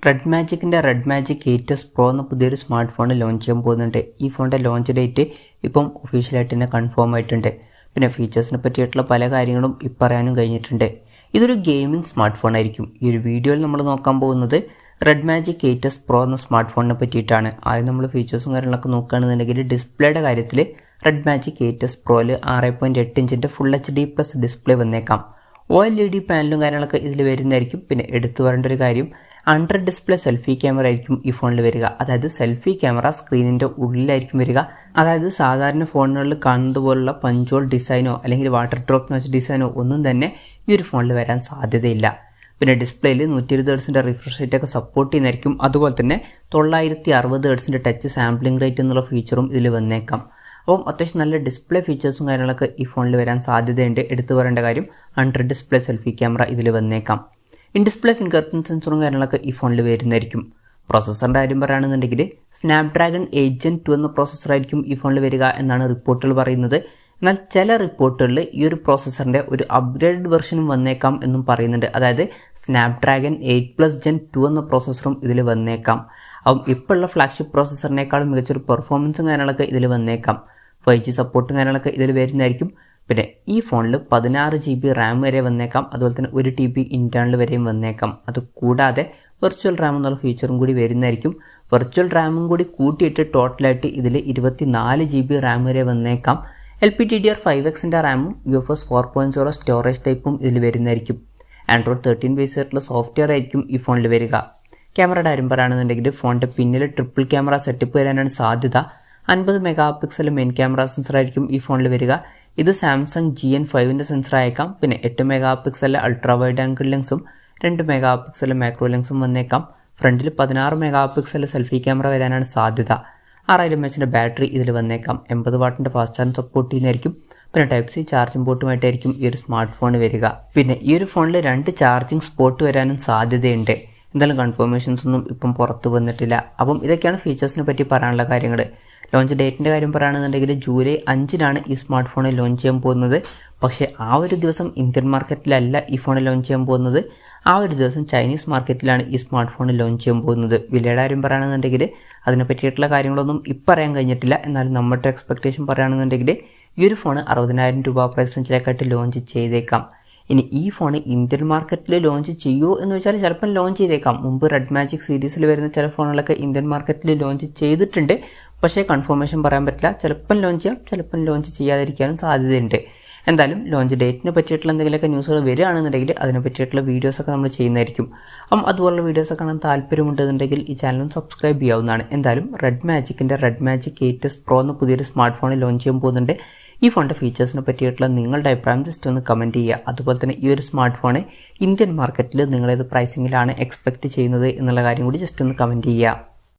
റെഡ്മാജിക്കിൻ്റെ റെഡ്മാജിക് 8s Pro എന്ന പുതിയൊരു smart phone launch ചെയ്യാൻ പോകുന്നുണ്ട്. ഈ ഫോണിൻ്റെ ലോഞ്ച് ഡേറ്റ് ഇപ്പം ഒഫീഷ്യലായിട്ട് തന്നെ കൺഫേം ആയിട്ടുണ്ട്. പിന്നെ ഫീച്ചേഴ്സിനെ പറ്റിയിട്ടുള്ള പല കാര്യങ്ങളും പറയാനും കഴിഞ്ഞിട്ടുണ്ട്. ഇതൊരു ഗെയിമിംഗ് സ്മാർട്ട് ഫോൺ ആയിരിക്കും. ഈ ഒരു വീഡിയോയിൽ നമ്മൾ നോക്കാൻ പോകുന്നത് റെഡ്മാജിക് 8s Pro എന്ന സ്മാർട്ട് ഫോണിനെ പറ്റിയിട്ടാണ്. ആദ്യം നമ്മൾ ഫീച്ചേഴ്സും കാര്യങ്ങളൊക്കെ നോക്കുകയാണെന്നുണ്ടെങ്കിൽ ഡിസ്പ്ലേയുടെ കാര്യത്തിൽ റെഡ്മാജിക് 8s Proയിൽ 6.8 ഇഞ്ചിൻ്റെ ഫുൾ HD+ ഡിസ്പ്ലേ വന്നേക്കാം. OLED പാനലും കാര്യങ്ങളൊക്കെ ഇതിൽ വരുന്നതായിരിക്കും. പിന്നെ എടുത്തു പറയേണ്ട ഒരു കാര്യം, അണ്ടർ ഡിസ്പ്ലേ സെൽഫി ക്യാമറ ആയിരിക്കും ഈ ഫോണിൽ വരിക. അതായത് സെൽഫി ക്യാമറ സ്ക്രീനിൻ്റെ ഉള്ളിലായിരിക്കും വരിക. അതായത് സാധാരണ ഫോണുകളിൽ കാണുന്നത് പോലുള്ള പഞ്ചോൾ ഡിസൈനോ അല്ലെങ്കിൽ വാട്ടർ ഡ്രോപ്പ് നോച്ച് ഡിസൈനോ ഒന്നും തന്നെ ഈ ഒരു ഫോണിൽ വരാൻ സാധ്യതയില്ല. പിന്നെ ഡിസ്പ്ലേയിൽ 120 Hz റിഫ്രഷ് റേറ്റ് ഒക്കെ സപ്പോർട്ട് ചെയ്യുന്നതായിരിക്കും. അതുപോലെ തന്നെ 960 Hz ടച്ച് സാമ്പിളിംഗ് റേറ്റ് എന്നുള്ള ഫീച്ചറും ഇതിൽ വന്നേക്കാം. അപ്പം അത്യാവശ്യം നല്ല ഡിസ്പ്ലേ ഫീച്ചേഴ്സും കാര്യങ്ങളൊക്കെ ഈ ഫോണിൽ വരാൻ സാധ്യതയുണ്ട്. എടുത്തു പറയേണ്ട കാര്യം, അണ്ടർ ഡിസ്പ്ലേ സെൽഫി ക്യാമറ ഇതിൽ വന്നേക്കാം. ഇൻ ഡിസ്പ്ലേ ഫിംഗർ പ്രിൻറ്റ് സെൻസറും കാര്യങ്ങളൊക്കെ ഈ ഫോണിൽ വരുന്നതായിരിക്കും. പ്രോസസ്സറിൻ്റെ കാര്യം പറയുകയാണെന്നുണ്ടെങ്കിൽ സ്നാപ്ഡ്രാഗൺ 8 Gen 2 എന്ന പ്രോസസ്സറായിരിക്കും ഈ ഫോണിൽ വരിക എന്നാണ് റിപ്പോർട്ടുകൾ പറയുന്നത്. എന്നാൽ ചില റിപ്പോർട്ടുകളിൽ ഈ ഒരു പ്രോസസ്സറിൻ്റെ ഒരു അപ്ഗ്രേഡഡ് വെർഷനും വന്നേക്കാം എന്നും പറയുന്നുണ്ട്. അതായത് സ്നാപ്ഡ്രാഗൺ 8+ Gen 2 എന്ന പ്രോസസ്സറും ഇതിൽ വന്നേക്കാം. അപ്പം ഇപ്പോഴുള്ള ഫ്ലാഗ്ഷിപ്പ് പ്രോസസ്സറിനേക്കാളും മികച്ചൊരു പെർഫോമൻസും കാര്യങ്ങളൊക്കെ ഇതിൽ വന്നേക്കാം. 5G സപ്പോർട്ടും കാര്യങ്ങളൊക്കെ ഇതിൽ വരുന്നതായിരിക്കും. പിന്നെ ഈ ഫോണിൽ 16 GB റാം വരെ വന്നേക്കാം. അതുപോലെ തന്നെ 1 TB ഇൻറ്റേർണൽ വരെയും വന്നേക്കാം. അത് കൂടാതെ വെർച്വൽ റാം എന്നുള്ള ഫീച്ചറും കൂടി വരുന്നതായിരിക്കും. വെർച്വൽ റാമും കൂടി കൂട്ടിയിട്ട് ടോട്ടലായിട്ട് ഇതിൽ 24 GB റാം വരെ വന്നേക്കാം. LPDDR5Xൻ്റെ റാമും UFS 4.0 സ്റ്റോറേജ് ടൈപ്പും ഇതിൽ വരുന്നതായിരിക്കും. Android 13 ബേസ് ആയിട്ടുള്ള സോഫ്റ്റ്വെയർ ആയിരിക്കും ഈ ഫോണിൽ വരിക. ക്യാമറയുടെ കാര്യം പറയുകയാണെന്നുണ്ടെങ്കിൽ ഫോണിൻ്റെ പിന്നിൽ ട്രിപ്പിൾ ക്യാമറ സെറ്റപ്പ് വരാനാണ് സാധ്യത. 50 MP മെയിൻ ക്യാമറ സെൻസർ ആയിരിക്കും ഈ ഫോണിൽ വരിക. ഇത് സാംസങ് GN5ൻ്റെ സെൻസർ അയക്കാം. പിന്നെ 8 MP അൾട്രാ വൈഡ് ആംഗിൾ ലെൻസും 2 MP മാക്രോ ലെൻസും വന്നേക്കാം. ഫ്രണ്ടിൽ 16 MP സെൽഫി ക്യാമറ വരാനാണ് സാധ്യത. 6000 mAh ബാറ്ററി ഇതിൽ വന്നേക്കാം. 80 വാട്ടിൻ്റെ ഫാസ്റ്റ് ചാർജ് സപ്പോർട്ട് ചെയ്യുന്നതായിരിക്കും. പിന്നെ Type-C ചാർജിംഗ് പോർട്ടുമായിട്ടായിരിക്കും ഈ ഒരു സ്മാർട്ട് ഫോൺ വരിക. പിന്നെ ഈ ഒരു ഫോണിൽ 2 ചാർജിങ് സ്പോട്ട് വരാനും സാധ്യതയുണ്ട്. എന്തായാലും കൺഫർമേഷൻസ് ഒന്നും ഇപ്പം പുറത്ത് വന്നിട്ടില്ല. അപ്പം ഇതൊക്കെയാണ് ഫീച്ചേഴ്സിനെ പറ്റി പറയാനുള്ള കാര്യങ്ങൾ. ലോഞ്ച് ഡേറ്റിൻ്റെ കാര്യം പറയുകയാണെന്നുണ്ടെങ്കിൽ ജൂലൈ 5-നാണ് ഈ സ്മാർട്ട് ഫോണിൽ ലോഞ്ച് ചെയ്യാൻ പോകുന്നത്. പക്ഷേ ആ ഒരു ദിവസം ഇന്ത്യൻ മാർക്കറ്റിലല്ല ഈ ഫോണിൽ ലോഞ്ച് ചെയ്യാൻ പോകുന്നത്. ആ ഒരു ദിവസം ചൈനീസ് മാർക്കറ്റിലാണ് ഈ സ്മാർട്ട് ഫോണിൽ ലോഞ്ച് ചെയ്യാൻ പോകുന്നത്. വിലയുടെ കാര്യം പറയുകയാണെന്നുണ്ടെങ്കിൽ അതിനെ പറ്റിയിട്ടുള്ള കാര്യങ്ങളൊന്നും ഇപ്പം പറയാൻ കഴിഞ്ഞിട്ടില്ല. എന്നാലും നമ്മുടെ എക്സ്പെക്റ്റേഷൻ പറയുകയാണെന്നുണ്ടെങ്കിൽ ഈ ഒരു ഫോൺ 60,000 രൂപ പ്രൈസ് റേഞ്ചിലേക്കായിട്ട് ലോഞ്ച് ചെയ്തേക്കാം. ഇനി ഈ ഫോൺ ഇന്ത്യൻ മാർക്കറ്റിൽ ലോഞ്ച് ചെയ്യുമോ എന്ന് വെച്ചാൽ ചിലപ്പം ലോഞ്ച് ചെയ്തേക്കാം. മുമ്പ് റെഡ്മാജിക് സീരീസിൽ വരുന്ന ചില ഫോണുകളൊക്കെ ഇന്ത്യൻ മാർക്കറ്റിൽ ലോഞ്ച് ചെയ്തിട്ടുണ്ട്. പക്ഷേ കൺഫർമേഷൻ പറയാൻ പറ്റില്ല. ചിലപ്പം ലോഞ്ച് ചെയ്യാം, ചിലപ്പം ലോഞ്ച് ചെയ്യാതിരിക്കാനും സാധ്യതയുണ്ട്. എന്തായാലും ലോഞ്ച് ഡേറ്റിനെ പറ്റിയിട്ടുള്ള എന്തെങ്കിലുമൊക്കെ ന്യൂസുകൾ വരികയാണെന്നുണ്ടെങ്കിൽ അതിനെ പറ്റിയിട്ടുള്ള വീഡിയോസൊക്കെ നമ്മൾ ചെയ്യുന്നതായിരിക്കും. അതുപോലുള്ള വീഡിയോസൊക്കെ കാണാൻ താല്പര്യമുണ്ടെന്നുണ്ടെങ്കിൽ ഈ ചാനലും സബ്സ്ക്രൈബ് ചെയ്യാവുന്നതാണ്. എന്തായാലും റെഡ്മാജിക്കിൻ്റെ റെഡ്മാജിക് 8s Pro എന്ന പുതിയൊരു സ്മാർട്ട് ഫോൺ ലോഞ്ച് ചെയ്യാൻ പോകുന്നുണ്ട്. ഈ ഫോണിൻ്റെ ഫീച്ചേഴ്സിനെ പറ്റിയിട്ടുള്ള നിങ്ങളുടെ അഭിപ്രായം ജസ്റ്റ് ഒന്ന് കമൻറ്റ് ചെയ്യുക. അതുപോലെ തന്നെ ഈ ഒരു സ്മാർട്ട് ഫോൺ ഇന്ത്യൻ മാർക്കറ്റിൽ നിങ്ങളേത് പ്രൈസിങ്ങിലാണ് എക്സ്പെക്റ്റ് ചെയ്യുന്നത് എന്നുള്ള കാര്യം കൂടി ജസ്റ്റ് ഒന്ന് കമൻറ്റ് ചെയ്യുക.